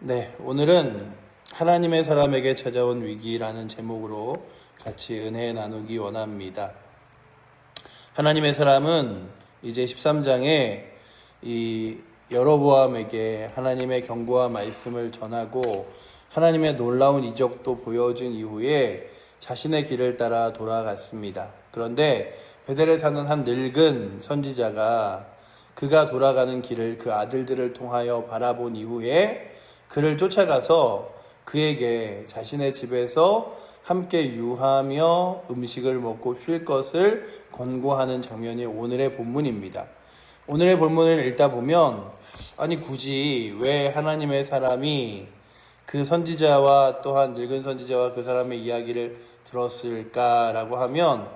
네, 오늘은 하나님의 사람에게 찾아온 위기라는 제목으로 같이 은혜 나누기 원합니다. 하나님의 사람은 이제 13장에 이 여로보암에게 하나님의 경고와 말씀을 전하고 하나님의 놀라운 이적도 보여준 이후에 자신의 길을 따라 돌아갔습니다. 그런데 베델에 사는 한 늙은 선지자가 그가 돌아가는 길을 그 아들들을 통하여 바라본 이후에 그를 쫓아가서 그에게 자신의 집에서 함께 유하며 음식을 먹고 쉴 것을 권고하는 장면이 오늘의 본문입니다. 오늘의 본문을 읽다 보면 아니 굳이 왜 하나님의 사람이 그 선지자와 또한 늙은 선지자와 그 사람의 이야기를 들었을까라고 하면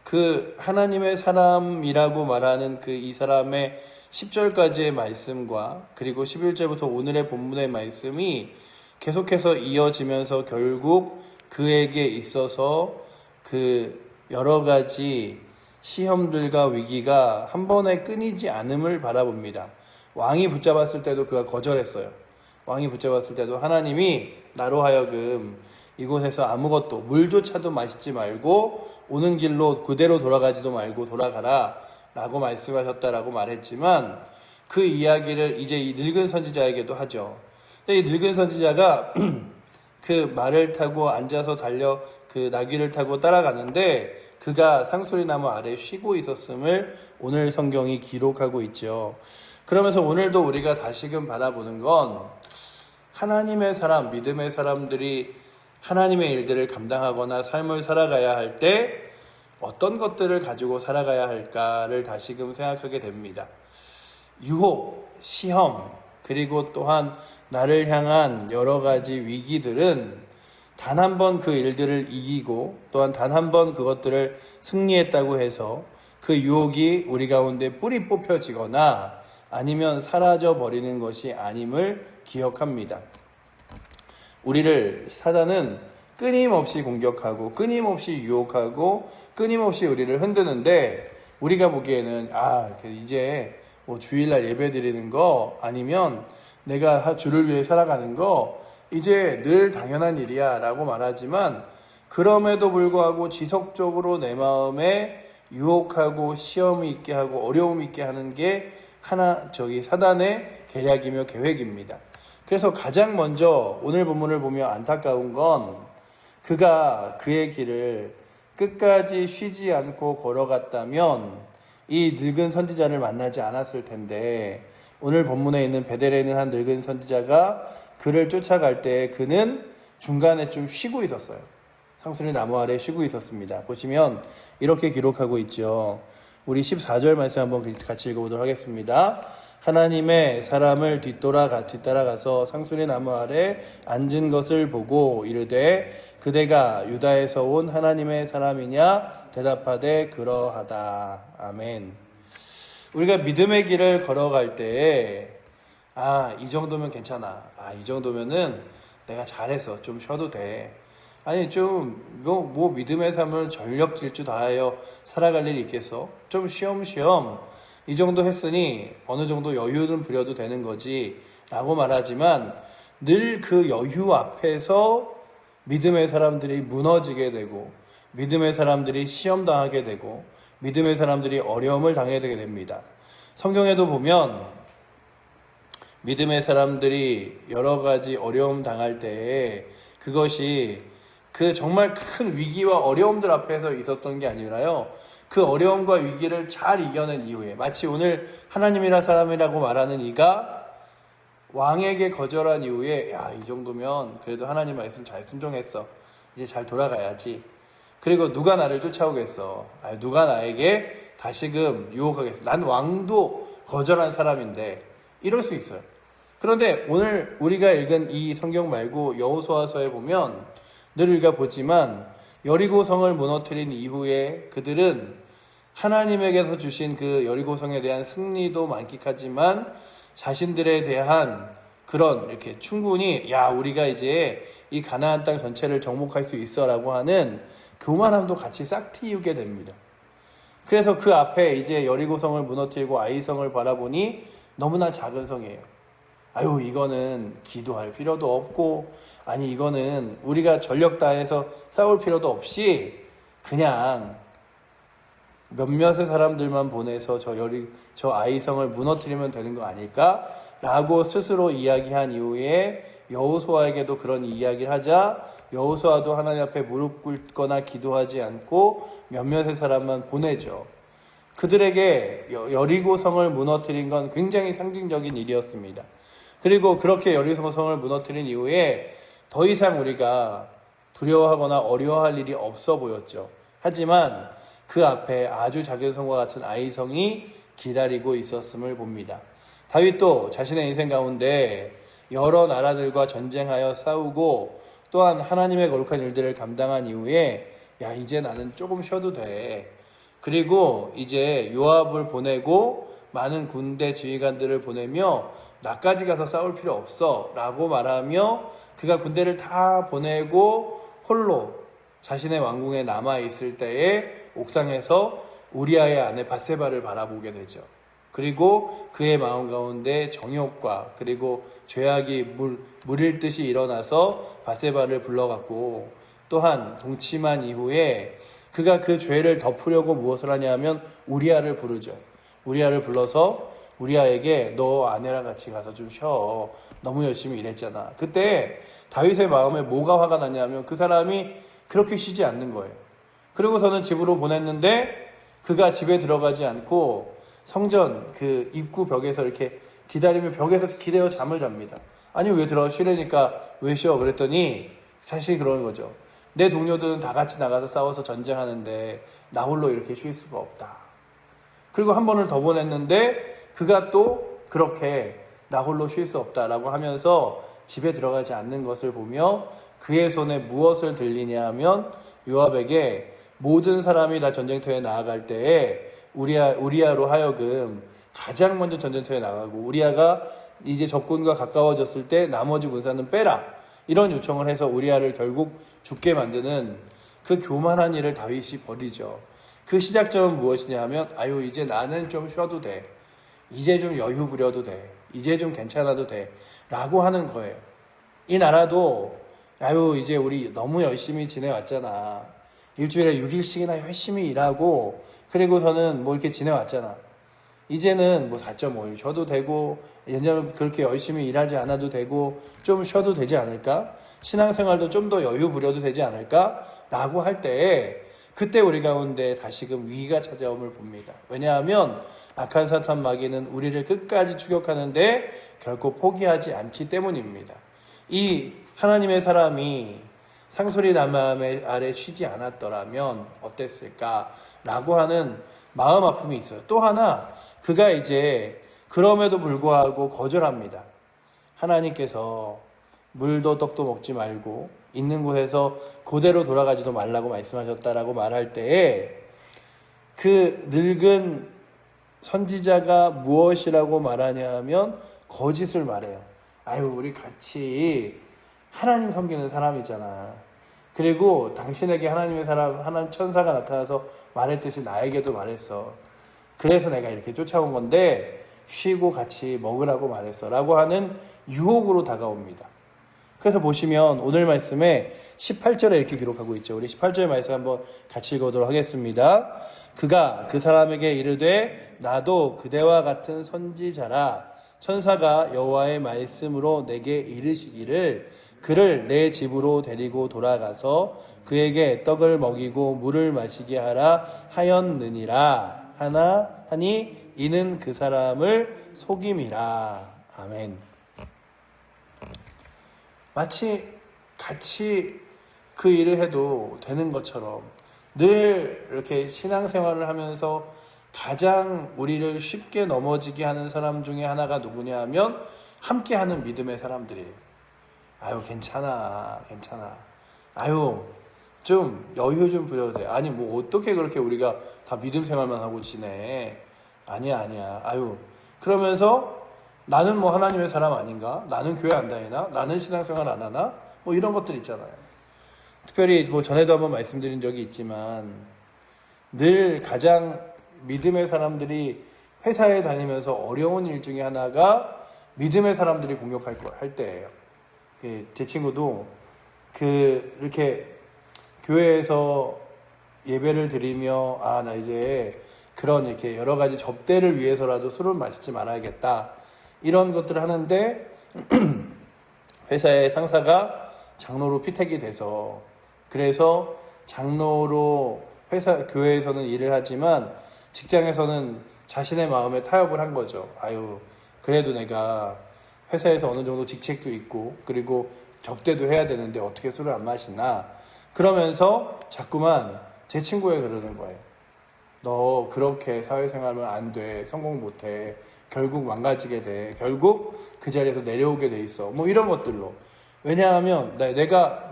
그 하나님의 사람이라고 말하는 그 이 사람의 10절까지의 말씀과 그리고 11절부터 오늘의 본문의 말씀이 계속해서 이어지면서 결국 그에게 있어서 그 여러 가지 시험들과 위기가 한 번에 끊이지 않음을 바라봅니다. 왕이 붙잡았을 때도 그가 거절했어요. 왕이 붙잡았을 때도 하나님이 나로 하여금 이곳에서 아무것도 물도 차도 마시지 말고 오는 길로 그대로 돌아가지도 말고 돌아가라 라고 말씀하셨다라고 말했지만 그 이야기를 이제 이 늙은 선지자에게도 하죠. 이 늙은 선지자가 그 말을 타고 앉아서 달려 그 나귀를 타고 따라가는데 그가 상수리나무 아래 쉬고 있었음을 오늘 성경이 기록하고 있죠. 그러면서 오늘도 우리가 다시금 바라보는 건 하나님의 사람, 믿음의 사람들이 하나님의 일들을 감당하거나 삶을 살아가야 할 때 어떤 것들을 가지고 살아가야 할까를 다시금 생각하게 됩니다. 유혹, 시험, 그리고 또한 나를 향한 여러 가지 위기들은 단 한 번 그 일들을 이기고 또한 단 한 번 그것들을 승리했다고 해서 그 유혹이 우리 가운데 뿌리 뽑혀지거나 아니면 사라져 버리는 것이 아님을 기억합니다. 우리를 사단은 끊임없이 공격하고 끊임없이 유혹하고 끊임없이 우리를 흔드는데 우리가 보기에는 이제 뭐 주일날 예배 드리는 거 아니면 내가 주를 위해 살아가는 거 이제 늘 당연한 일이야 라고 말하지만 그럼에도 불구하고 지속적으로 내 마음에 유혹하고 시험이 있게 하고 어려움이 있게 하는 게 사단의 계략이며 계획입니다. 그래서 가장 먼저 오늘 본문을 보며 안타까운 건 그가 그의 길을 끝까지 쉬지 않고 걸어갔다면 이 늙은 선지자를 만나지 않았을 텐데 오늘 본문에 있는 베델에 있는 한 늙은 선지자가 그를 쫓아갈 때 그는 중간에 좀 쉬고 있었어요. 상수리 나무 아래 쉬고 있었습니다. 보시면 이렇게 기록하고 있죠. 우리 14절 말씀 한번 같이 읽어보도록 하겠습니다. 하나님의 사람을 뒤따라가서 상수리 나무 아래 앉은 것을 보고 이르되 그대가 유다에서 온 하나님의 사람이냐 대답하되 그러하다. 아멘. 우리가 믿음의 길을 걸어갈 때에 이 정도면 괜찮아. 이 정도면은 내가 잘해서 좀 쉬어도 돼. 아니 뭐 믿음의 삶을 전력 질주 다하여 살아갈 일이 있겠어? 좀 쉬엄쉬엄 이 정도 했으니 어느 정도 여유는 부려도 되는 거지 라고 말하지만 늘 그 여유 앞에서 믿음의 사람들이 무너지게 되고 믿음의 사람들이 시험당하게 되고 믿음의 사람들이 어려움을 당하게 됩니다. 성경에도 보면 믿음의 사람들이 여러 가지 어려움 당할 때에 그것이 그 정말 큰 위기와 어려움들 앞에서 있었던 게 아니라요. 그 어려움과 위기를 잘 이겨낸 이후에 마치 오늘 하나님이라 사람이라고 말하는 이가 왕에게 거절한 이후에 이 정도면 그래도 하나님 말씀 잘 순종했어. 이제 잘 돌아가야지. 그리고 누가 나를 쫓아오겠어. 누가 나에게 다시금 유혹하겠어. 난 왕도 거절한 사람인데 이럴 수 있어요. 그런데 오늘 우리가 읽은 이 성경 말고 여호수아서에 보면 늘 우리가 보지만 여리고성을 무너뜨린 이후에 그들은 하나님에게서 주신 그 여리고성에 대한 승리도 만끽하지만 자신들에 대한 그런 이렇게 충분히 우리가 이제 이 가나안 땅 전체를 정복할 수 있어라고 하는 교만함도 같이 싹 틔우게 됩니다. 그래서 그 앞에 이제 여리고성을 무너뜨리고 아이성을 바라보니 너무나 작은 성이에요. 아유 이거는 기도할 필요도 없고 아니 이거는 우리가 전력 다해서 싸울 필요도 없이 그냥 몇몇의 사람들만 보내서 저 아이성을 무너뜨리면 되는 거 아닐까? 라고 스스로 이야기한 이후에 여호수아에게도 그런 이야기를 하자 여호수아도 하나님 앞에 무릎 꿇거나 기도하지 않고 몇몇의 사람만 보내죠. 그들에게 여리고성을 무너뜨린 건 굉장히 상징적인 일이었습니다. 그리고 그렇게 여리고성을 무너뜨린 이후에 더 이상 우리가 두려워하거나 어려워할 일이 없어 보였죠. 하지만 그 앞에 아주 작은 성과 같은 아이성이 기다리고 있었음을 봅니다. 다윗도 자신의 인생 가운데 여러 나라들과 전쟁하여 싸우고 또한 하나님의 거룩한 일들을 감당한 이후에 야 이제 나는 조금 쉬어도 돼. 그리고 이제 요압을 보내고 많은 군대 지휘관들을 보내며 나까지 가서 싸울 필요 없어 라고 말하며 그가 군대를 다 보내고 홀로 자신의 왕궁에 남아있을 때에 옥상에서 우리아의 아내 밧세바를 바라보게 되죠. 그리고 그의 마음 가운데 정욕과 그리고 죄악이 물일 듯이 일어나서 밧세바를 불러갔고 또한 동침한 이후에 그가 그 죄를 덮으려고 무엇을 하냐 하면 우리아를 부르죠. 우리아를 불러서 우리아에게 너 아내랑 같이 가서 좀 쉬어. 너무 열심히 일했잖아. 그때 다윗의 마음에 뭐가 화가 나냐면 그 사람이 그렇게 쉬지 않는 거예요. 그리고서는 집으로 보냈는데 그가 집에 들어가지 않고 성전 그 입구 벽에서 이렇게 기다리며 벽에서 기대어 잠을 잡니다. 아니 왜 들어가 쉬려니까 왜 쉬어? 그랬더니 사실 그런 거죠. 내 동료들은 다 같이 나가서 싸워서 전쟁하는데 나 홀로 이렇게 쉴 수가 없다. 그리고 한 번을 더 보냈는데 그가 또 그렇게 나 홀로 쉴 수 없다라고 하면서 집에 들어가지 않는 것을 보며 그의 손에 무엇을 들리냐 하면 요압에게 모든 사람이 다 전쟁터에 나아갈 때에 우리아로 하여금 가장 먼저 전쟁터에 나가고 우리아가 이제 적군과 가까워졌을 때 나머지 군사는 빼라. 이런 요청을 해서 우리아를 결국 죽게 만드는 그 교만한 일을 다윗이 벌이죠. 그 시작점은 무엇이냐 하면 아유 이제 나는 좀 쉬어도 돼. 이제 좀 여유 부려도 돼. 이제 좀 괜찮아도 돼. 라고 하는 거예요. 이 나라도 아유 이제 우리 너무 열심히 지내왔잖아. 일주일에 6일씩이나 열심히 일하고 그리고서는 뭐 이렇게 지내왔잖아. 이제는 뭐 4.5일 쉬어도 되고 예전에 그렇게 열심히 일하지 않아도 되고 좀 쉬어도 되지 않을까? 신앙생활도 좀 더 여유 부려도 되지 않을까? 라고 할 때에 그때 우리 가운데 다시금 위기가 찾아옴을 봅니다. 왜냐하면 악한 사탄 마귀는 우리를 끝까지 추격하는데 결코 포기하지 않기 때문입니다. 이 하나님의 사람이 상소리 나무 아래 쉬지 않았더라면 어땠을까? 라고 하는 마음 아픔이 있어요. 또 하나 그가 이제 그럼에도 불구하고 거절합니다. 하나님께서 물도 떡도 먹지 말고 있는 곳에서 그대로 돌아가지도 말라고 말씀하셨다라고 말할 때에 그 늙은 선지자가 무엇이라고 말하냐 하면 거짓을 말해요. 아유 우리 같이 하나님 섬기는 사람이잖아. 그리고 당신에게 하나님의 사람 하나님 천사가 나타나서 말했듯이 나에게도 말했어. 그래서 내가 이렇게 쫓아온 건데 쉬고 같이 먹으라고 말했어 라고 하는 유혹으로 다가옵니다. 그래서 보시면 오늘 말씀에 18절에 이렇게 기록하고 있죠. 우리 18절 말씀 한번 같이 읽어보도록 하겠습니다. 그가 그 사람에게 이르되 나도 그대와 같은 선지자라. 천사가 여호와의 말씀으로 내게 이르시기를 그를 내 집으로 데리고 돌아가서 그에게 떡을 먹이고 물을 마시게 하라 하였느니라 하니 이는 그 사람을 속임이라. 아멘. 마치 같이 그 일을 해도 되는 것처럼 늘 이렇게 신앙생활을 하면서 가장 우리를 쉽게 넘어지게 하는 사람 중에 하나가 누구냐 하면 함께하는 믿음의 사람들이에요. 아유 괜찮아. 아유 좀 여유 좀 부려도 돼. 아니 뭐 어떻게 그렇게 우리가 다 믿음 생활만 하고 지내. 아니야. 아유 그러면서 나는 뭐 하나님의 사람 아닌가? 나는 교회 안 다니나? 나는 신앙생활 안 하나? 뭐 이런 것들 있잖아요. 특별히 뭐 전에도 한번 말씀드린 적이 있지만 늘 가장 믿음의 사람들이 회사에 다니면서 어려운 일 중에 하나가 믿음의 사람들이 공격할 할 때예요. 제 친구도 이렇게 교회에서 예배를 드리며 나 이제 그런 이렇게 여러 가지 접대를 위해서라도 술을 마시지 말아야겠다 이런 것들을 하는데 회사의 상사가 장로로 피택이 돼서 그래서 장로로 교회에서는 일을 하지만 직장에서는 자신의 마음에 타협을 한 거죠. 그래도 내가 회사에서 어느 정도 직책도 있고 그리고 접대도 해야 되는데 어떻게 술을 안 마시나 그러면서 자꾸만 제 친구에 그러는 거예요. 너 그렇게 사회생활하면 안 돼. 성공 못해. 결국 망가지게 돼. 결국 그 자리에서 내려오게 돼 있어. 뭐 이런 것들로. 왜냐하면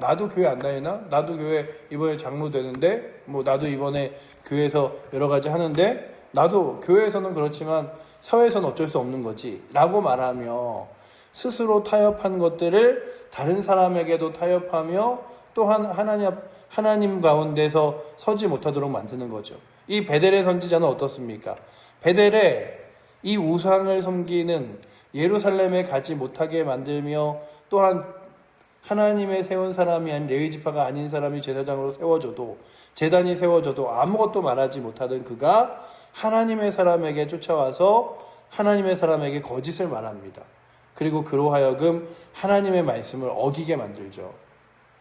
나도 교회 안 다니나? 나도 교회 이번에 장로 되는데 뭐 나도 이번에 교회에서 여러 가지 하는데 나도 교회에서는 그렇지만 사회에서는 어쩔 수 없는 거지 라고 말하며 스스로 타협한 것들을 다른 사람에게도 타협하며 또한 하나님 가운데서 서지 못하도록 만드는 거죠. 이 베델의 선지자는 어떻습니까? 베델에 이 우상을 섬기는 예루살렘에 가지 못하게 만들며 또한 하나님의 세운 사람이 아닌 레위지파가 아닌 사람이 제사장으로 재단이 세워져도 아무것도 말하지 못하던 그가 하나님의 사람에게 쫓아와서 하나님의 사람에게 거짓을 말합니다. 그리고 그로 하여금 하나님의 말씀을 어기게 만들죠.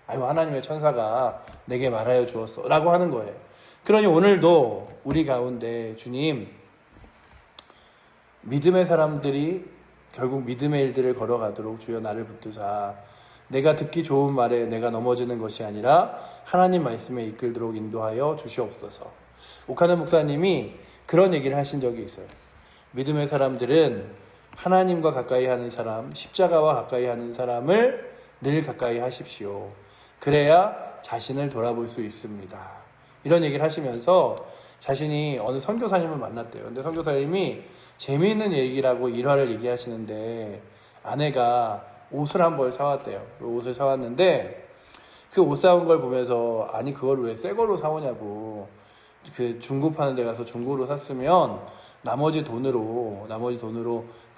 하나님의 천사가 내게 말하여 주었어 라고 하는 거예요. 그러니 오늘도 우리 가운데 주님 믿음의 사람들이 결국 믿음의 일들을 걸어가도록 주여 나를 붙드사 내가 듣기 좋은 말에 내가 넘어지는 것이 아니라 하나님 말씀에 이끌도록 인도하여 주시옵소서. 오카는 목사님이 그런 얘기를 하신 적이 있어요. 믿음의 사람들은 하나님과 가까이 하는 사람, 십자가와 가까이 하는 사람을 늘 가까이 하십시오. 그래야 자신을 돌아볼 수 있습니다. 이런 얘기를 하시면서 자신이 어느 선교사님을 만났대요. 근데 선교사님이 재미있는 얘기라고 일화를 얘기하시는데 아내가 옷을 한 벌 사왔대요. 옷을 사왔는데 그 옷 사온 걸 보면서 그걸 왜 새 걸로 사오냐고 중고 파는 데 가서 중고로 샀으면 나머지 돈으로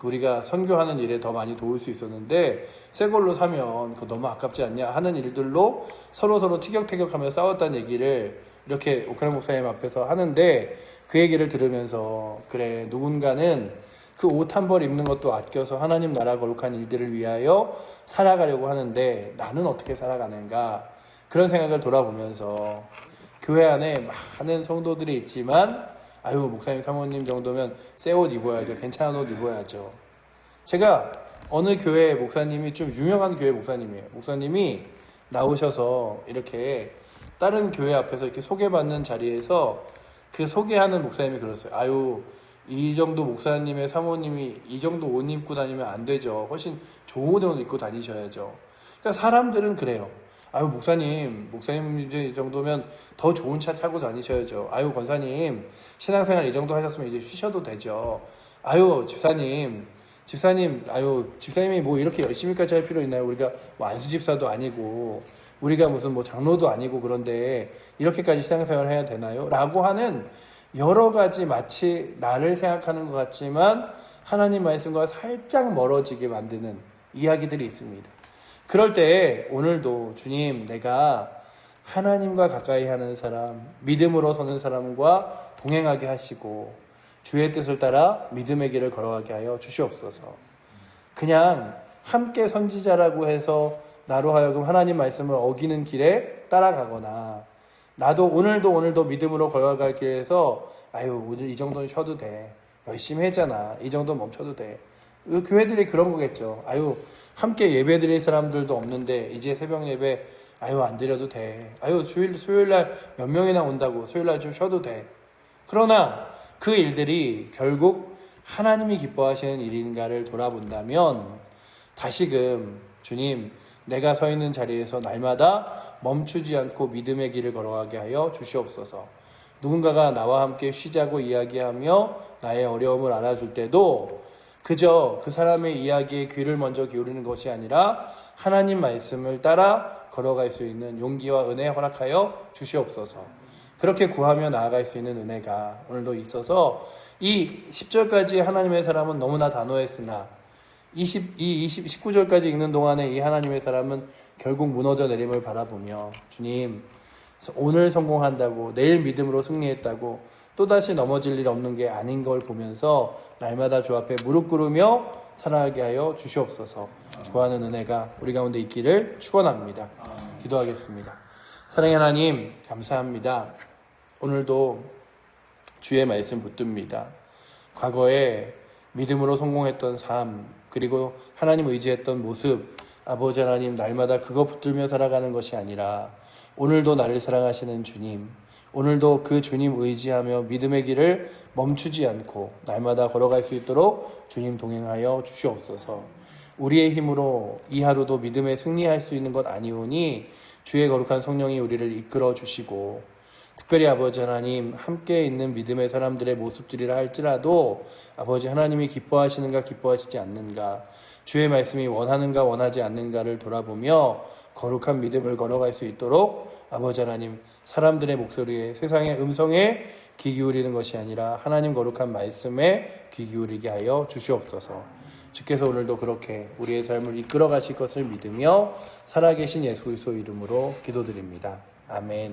우리가 선교하는 일에 더 많이 도울 수 있었는데 새 걸로 사면 그거 너무 아깝지 않냐 하는 일들로 서로 티격태격하며 싸웠다는 얘기를 이렇게 오카노 목사님 앞에서 하는데 그 얘기를 들으면서 그래 누군가는 그 옷 한 벌 입는 것도 아껴서 하나님 나라 거룩한 일들을 위하여 살아가려고 하는데 나는 어떻게 살아가는가 그런 생각을 돌아보면서 교회 안에 많은 성도들이 있지만 목사님 사모님 정도면 새 옷 입어야죠. 괜찮은 옷 입어야죠. 제가 어느 교회 목사님이 좀 유명한 교회 목사님이에요. 목사님이 나오셔서 이렇게 다른 교회 앞에서 이렇게 소개받는 자리에서 그 소개하는 목사님이 그랬어요. 이 정도 목사님의 사모님이 이 정도 옷 입고 다니면 안 되죠. 훨씬 좋은 옷 입고 다니셔야죠. 그러니까 사람들은 그래요. 목사님 이제 이 정도면 더 좋은 차 타고 다니셔야죠. 권사님 신앙생활 이 정도 하셨으면 이제 쉬셔도 되죠. 집사님이 뭐 이렇게 열심히까지 할 필요 있나요? 우리가 뭐 안수집사도 아니고 우리가 무슨 뭐 장로도 아니고 그런데 이렇게까지 신앙생활을 해야 되나요? 라고 하는 여러 가지 마치 나를 생각하는 것 같지만 하나님 말씀과 살짝 멀어지게 만드는 이야기들이 있습니다. 그럴 때 오늘도 주님 내가 하나님과 가까이 하는 사람, 믿음으로 서는 사람과 동행하게 하시고 주의 뜻을 따라 믿음의 길을 걸어가게 하여 주시옵소서. 그냥 함께 선지자라고 해서 나로 하여금 하나님 말씀을 어기는 길에 따라가거나 나도 오늘도 믿음으로 걸어갈 길에서 오늘 이 정도는 쉬어도 돼. 열심히 했잖아. 이 정도 멈춰도 돼. 교회들이 그런 거겠죠. 함께 예배 드릴 사람들도 없는데 이제 새벽 예배 안 드려도 돼. 수요일날 몇 명이나 온다고 수요일날 좀 쉬어도 돼. 그러나 그 일들이 결국 하나님이 기뻐하시는 일인가를 돌아본다면 다시금 주님 내가 서 있는 자리에서 날마다 멈추지 않고 믿음의 길을 걸어가게 하여 주시옵소서. 누군가가 나와 함께 쉬자고 이야기하며 나의 어려움을 알아줄 때도 그저 그 사람의 이야기에 귀를 먼저 기울이는 것이 아니라 하나님 말씀을 따라 걸어갈 수 있는 용기와 은혜 허락하여 주시옵소서. 그렇게 구하며 나아갈 수 있는 은혜가 오늘도 있어서 이 10절까지 하나님의 사람은 너무나 단호했으나 19절까지 읽는 동안에 이 하나님의 사람은 결국 무너져 내림을 바라보며 주님 오늘 성공한다고 내일 믿음으로 승리했다고 또다시 넘어질 일 없는 게 아닌 걸 보면서 날마다 주 앞에 무릎 꿇으며 살아가게 하여 주시옵소서. 구하는 은혜가 우리 가운데 있기를 축원합니다. 기도하겠습니다. 사랑의 하나님 감사합니다. 오늘도 주의 말씀 붙듭니다. 과거에 믿음으로 성공했던 삶 그리고 하나님 의지했던 모습 아버지 하나님 날마다 그거 붙들며 살아가는 것이 아니라 오늘도 나를 사랑하시는 주님 오늘도 그 주님 의지하며 믿음의 길을 멈추지 않고 날마다 걸어갈 수 있도록 주님 동행하여 주시옵소서. 우리의 힘으로 이 하루도 믿음에 승리할 수 있는 것 아니오니 주의 거룩한 성령이 우리를 이끌어 주시고 특별히 아버지 하나님 함께 있는 믿음의 사람들의 모습들이라 할지라도 아버지 하나님이 기뻐하시는가 기뻐하시지 않는가 주의 말씀이 원하는가 원하지 않는가를 돌아보며 거룩한 믿음을 걸어갈 수 있도록 아버지 하나님 사람들의 목소리에 세상의 음성에 귀 기울이는 것이 아니라 하나님 거룩한 말씀에 귀 기울이게 하여 주시옵소서. 주께서 오늘도 그렇게 우리의 삶을 이끌어 가실 것을 믿으며 살아계신 예수 그리스도 이름으로 기도드립니다. 아멘.